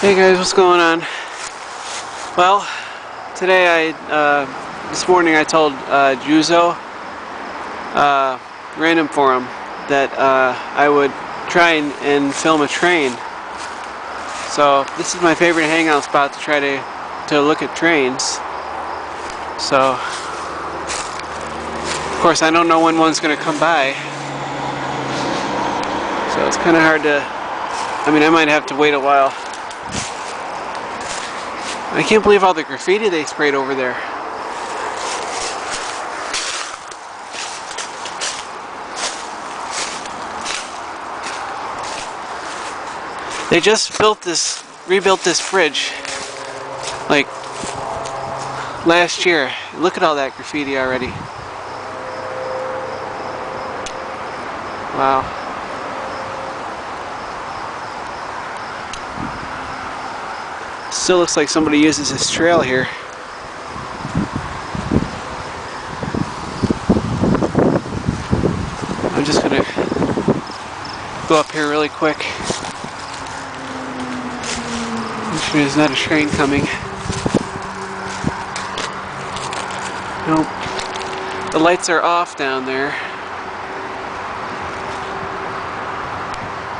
Hey guys, what's going on? Well, today this morning I told Juzo, Randomforum, that I would try and film a train. So this is my favorite hangout spot to try to look at trains. So, of course, I don't know when one's going to come by. So it's kind of hard to, I might have to wait a while. I can't believe all the graffiti they sprayed over there. They just rebuilt this bridge like last year. Look at all that graffiti already. Wow. Still looks like somebody uses this trail here. I'm just gonna go up here really quick. Make sure there's not a train coming. Nope. The lights are off down there.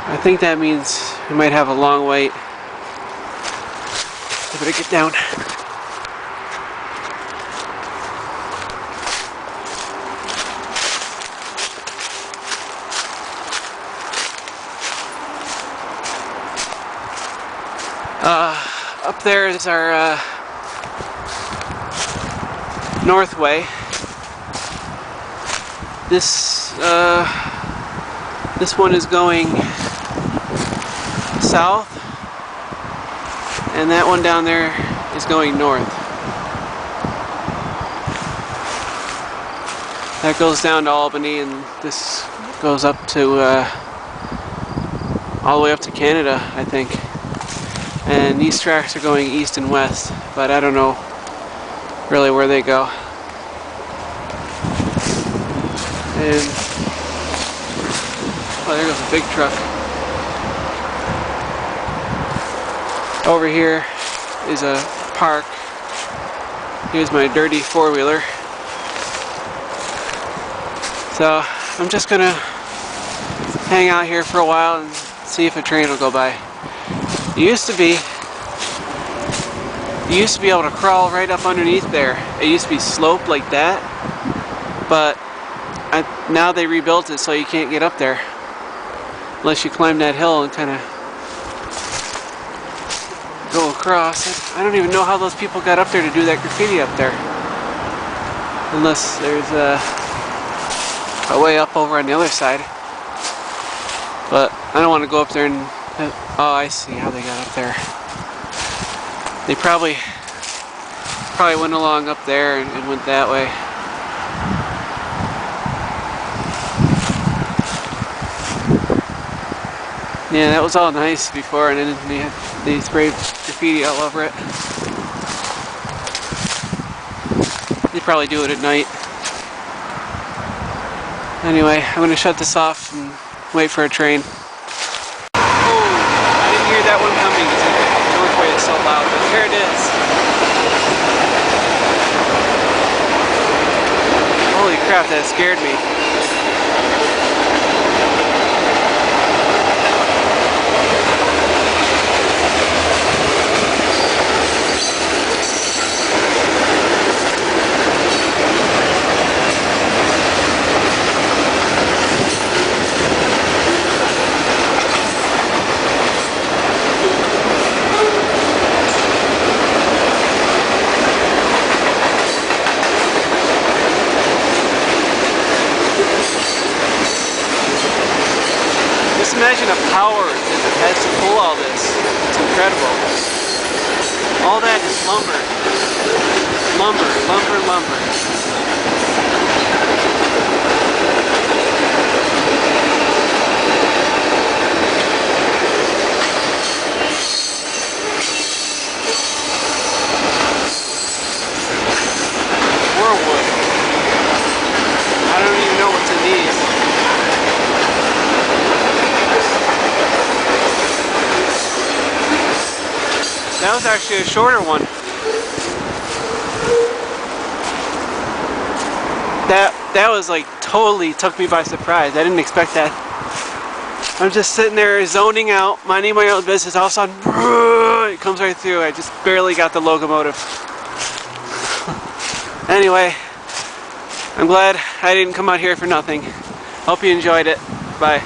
I think that means we might have a long wait. I better get down. Up there is our north way. This one is going south, and that one down there is going north. That goes down to Albany, and this goes up to all the way up to Canada, I think. And these tracks are going east and west, but I don't know really where they go. And oh, there goes a big truck. Over here is a park. Here's my dirty four-wheeler. So I'm just gonna hang out here for a while and see if a train will go by. You used to be able to crawl right up underneath there. It used to be sloped like that, but now they rebuilt it so you can't get up there unless you climb that hill and kind of go across. I don't even know how those people got up there to do that graffiti up there, unless there's a way up over on the other side. But I don't want to go up there and oh, I see how they got up there. They probably went along up there and went that way. Yeah, that was all nice before, and then they sprayed graffiti all over it. They probably do it at night. Anyway, I'm gonna shut this off and wait for a train. That one coming because the north way is so loud, but here it is. Holy crap, that scared me. Just imagine the power that has to pull all this. It's incredible. All that is lumber. Lumber, lumber, lumber. Or wood. I don't even know what's in these. That was actually a shorter one. That was like totally took me by surprise. I didn't expect that. I'm just sitting there zoning out, minding my own business. All of a sudden, it comes right through. I just barely got the locomotive. Anyway, I'm glad I didn't come out here for nothing. Hope you enjoyed it. Bye.